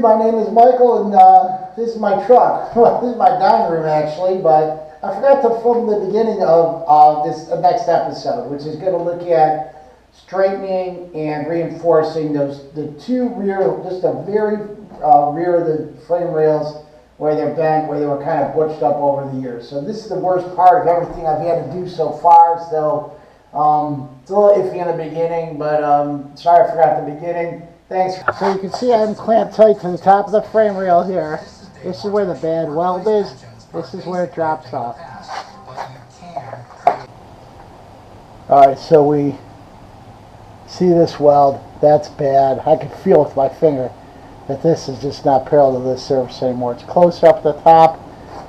my name is Michael, and this is my truck. Well, this is my dining room, actually, but I forgot to film the beginning of this next episode, which is going to look at straightening and reinforcing the two rear, just the very rear of the frame rails where they're bent, where they were kind of butched up over the years. So this is the worst part of everything I've had to do so far, so it's a little iffy in the beginning, but sorry I forgot the beginning. Thanks. So you can see I'm clamped tight to the top of the frame rail here. This is where the bad weld is. This is where it drops off. Alright, so we see this weld. That's bad. I can feel with my finger that this is just not parallel to this surface anymore. It's closer up the top,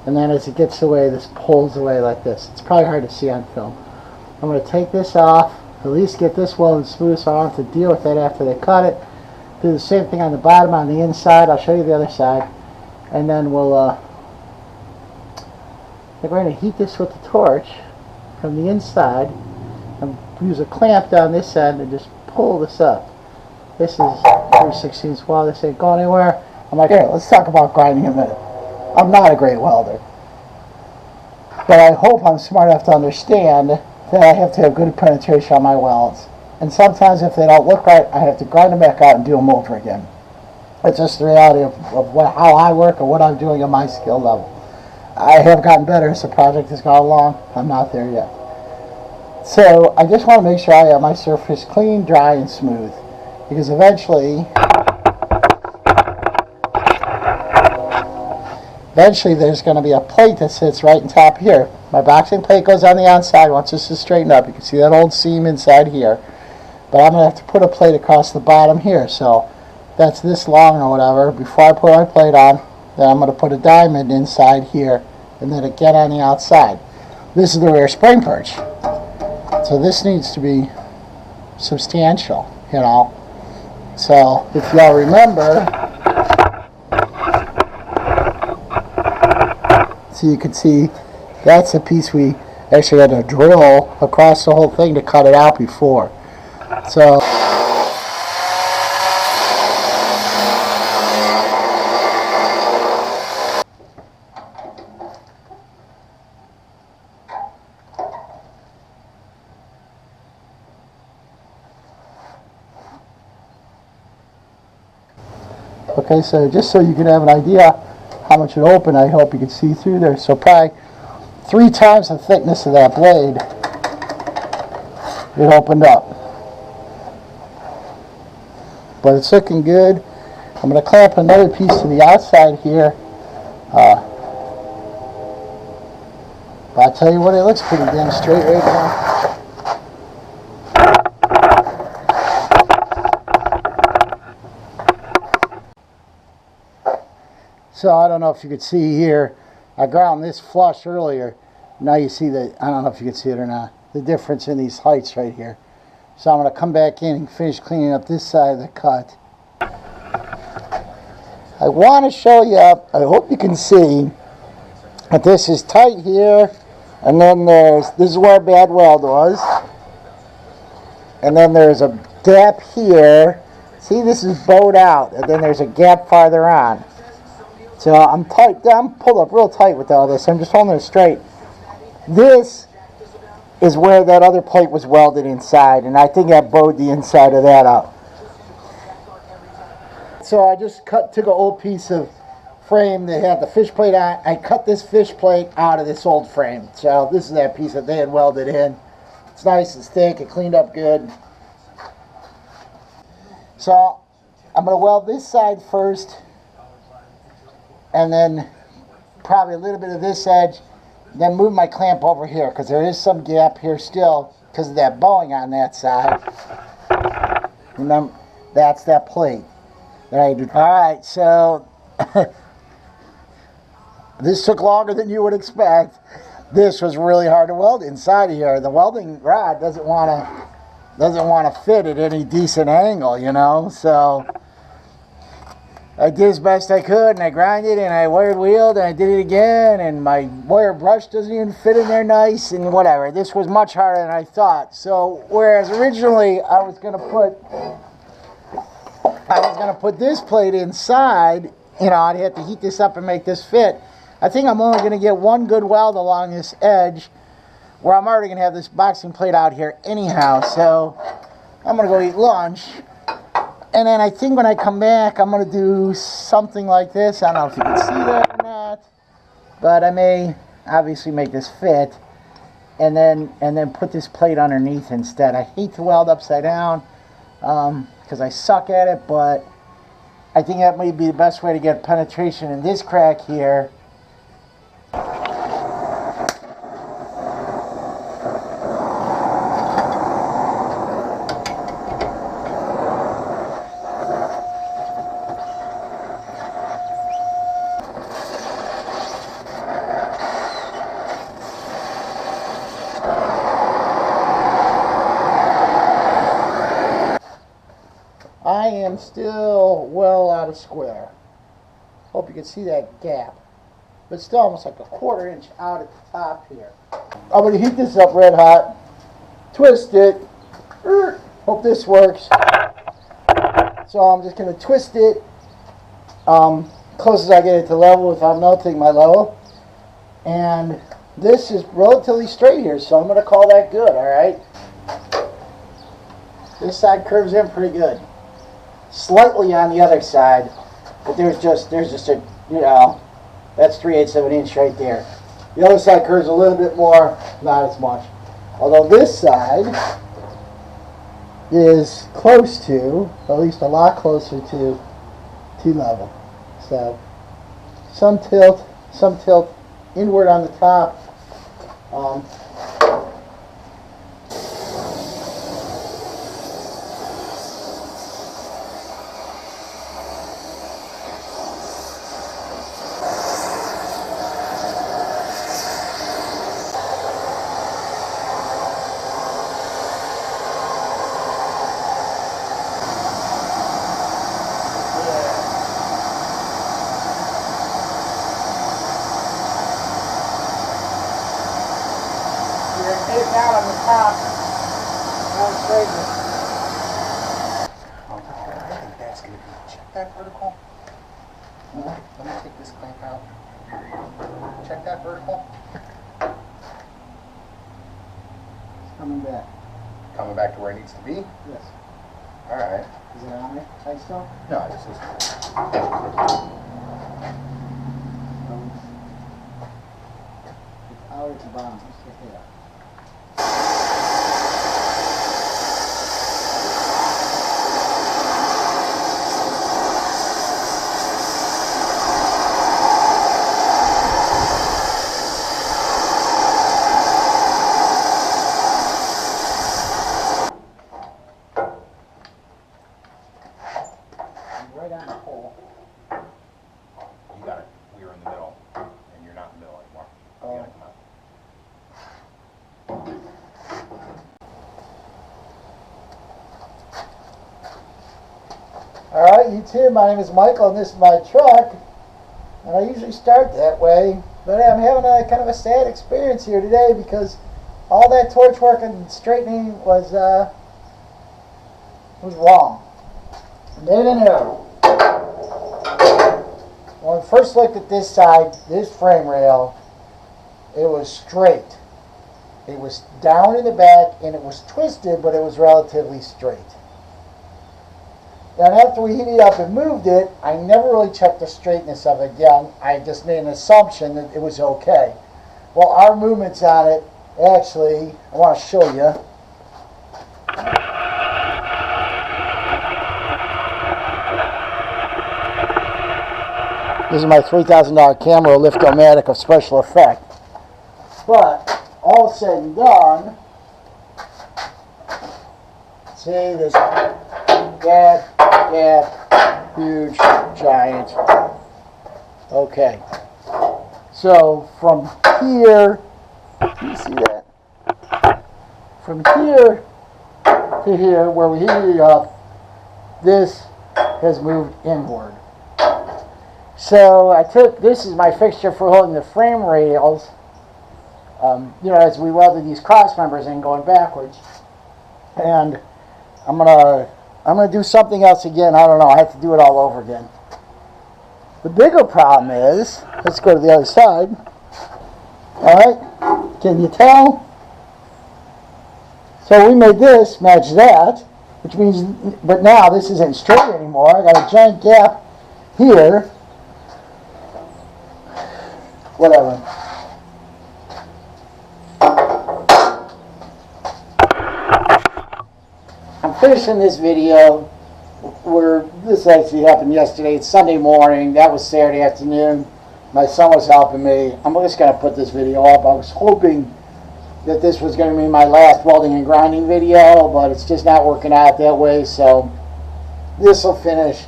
and then as it gets away, this pulls away like this. It's probably hard to see on film. I'm going to take this off, at least get this welded smooth so I don't have to deal with it after they cut it. Do the same thing on the bottom, on the inside. I'll show you the other side. And then we'll, we're going to heat this with the torch from the inside and use a clamp down this end and just pull this up. This is 3/16 weld. This ain't going anywhere. I'm like, here, let's talk about grinding a minute. I'm not a great welder, but I hope I'm smart enough to understand that I have to have good penetration on my welds. And sometimes if they don't look right, I have to grind them back out and do them over again. It's just the reality of how I work and what I'm doing at my skill level. I have gotten better as the project has gone along. I'm not there yet. So I just want to make sure I have my surface clean, dry, and smooth. Because eventually there's going to be a plate that sits right on top here. My boxing plate goes on the outside once this is straightened up. You can see that old seam inside here. But I'm going to have to put a plate across the bottom here. So that's this long or whatever. Before I put my plate on, then I'm going to put a diamond inside here and then again on the outside. This is the rear spring perch. So this needs to be substantial, you know. So if y'all remember, so you can see that's a piece we actually had to drill across the whole thing to cut it out before. So okay, so just so you can have an idea how much it opened, I hope you can see through there. So probably 3 times the thickness of that blade, it opened up. But it's looking good. I'm going to clamp another piece to the outside here. But I'll tell you what, it looks pretty damn straight right now. So I don't know if you could see here, I ground this flush earlier. Now you see that, I don't know if you can see it or not, the difference in these heights right here. So I'm going to come back in and finish cleaning up this side of the cut. I want to show you, I hope you can see, that this is tight here, and then this is where bad weld was. And then there's a gap here. See, this is bowed out, and then there's a gap farther on. So I'm tight, I'm pulled up real tight with all this. I'm just holding it straight. This is where that other plate was welded inside, and I think I bowed the inside of that out. So I just took an old piece of frame that had the fish plate on. I cut this fish plate out of this old frame. So this is that piece that they had welded in. It's nice and thick, it cleaned up good. So I'm going to weld this side first, and then probably a little bit of this edge, then move my clamp over here because there is some gap here still because of that bowing on that side. Remember, that's that plate that I do. Alright, so this took longer than you would expect. This was really hard to weld inside of here. The welding rod doesn't want to fit at any decent angle, you know, so I did as best I could, and I grinded, and I wired wheeled, and I did it again, and my wire brush doesn't even fit in there nice, and whatever. This was much harder than I thought. So, whereas originally I was going to put I was going to put this plate inside, you know, I'd have to heat this up and make this fit. I think I'm only going to get one good weld along this edge, where I'm already going to have this boxing plate out here anyhow. So I'm going to go eat lunch. And then I think when I come back, I'm going to do something like this. I don't know if you can see that or not, but I may obviously make this fit, and then put this plate underneath instead. I hate to weld upside down because I suck at it, but I think that may be the best way to get penetration in this crack here. I am still well out of square. Hope you can see that gap. But still almost like a 1/4 inch out at the top here. I'm going to heat this up red hot. Twist it. Hope this works. So I'm just going to twist it close as I get it to level without melting my level. And this is relatively straight here, so I'm going to call that good, alright? This side curves in pretty good. Slightly on the other side, but there's just a, you know, that's 3/8 of an inch right there. The other side curves a little bit more, not as much. Although this side is close to, at least a lot closer to level. So some tilt inward on the top. Tape out on the top. Now straighten it. I think that's going to be. Check that vertical. Let me take this clamp out. Check that vertical. It's coming back. Coming back to where it needs to be? Yes. Alright. Is it on there? Tight still? No, it's just. It's out at the bottom. Let's check it out. Right on the hole. You got it. We were in the middle, and you're not in the middle anymore. Oh. You gotta come out. Alright, YouTube, my name is Michael and this is my truck, and I usually start that way, but I'm having a kind of a sad experience here today because all that torch work and straightening was wrong. Made an error. When I first looked at this side, this frame rail, it was straight. It was down in the back and it was twisted, but it was relatively straight. And after we heated it up and moved it, I never really checked the straightness of it again. I just made an assumption that it was okay. Well, our movements on it, actually, I want to show you. This is my $3,000 camera lift-o-matic of special effect. But, all said and done, see this gap, huge, giant. Okay. So, from here, can you see that? From here to here, where we heated it up, this has moved inward. So I took, this is my fixture for holding the frame rails, you know, as we welded these cross members in going backwards. And I'm going to I'm going to do something else again. I don't know. I have to do it all over again. The bigger problem is, let's go to the other side. All right, can you tell? So we made this match that, which means, but now this isn't straight anymore. I got a giant gap here. Whatever. I'm finishing this video. This actually happened yesterday. It's Sunday morning. That was Saturday afternoon. My son was helping me. I'm just going to put this video up. I was hoping that this was going to be my last welding and grinding video, but it's just not working out that way. So this will finish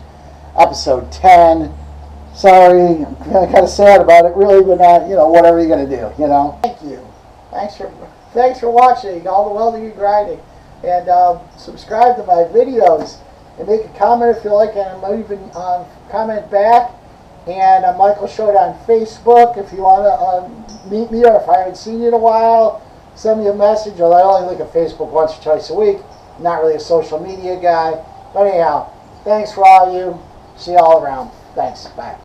episode 10. Sorry, I'm kind of sad about it, really, but not, whatever you're going to do, Thank you. Thanks for watching all the welding and grinding. And subscribe to my videos and make a comment if you like, and I might even comment back. And I'm Michael Short on Facebook. If you want to meet me, or if I haven't seen you in a while, send me a message. Or I only look at Facebook once or twice a week. I'm not really a social media guy. But anyhow, thanks for all of you. See you all around. Thanks. Bye.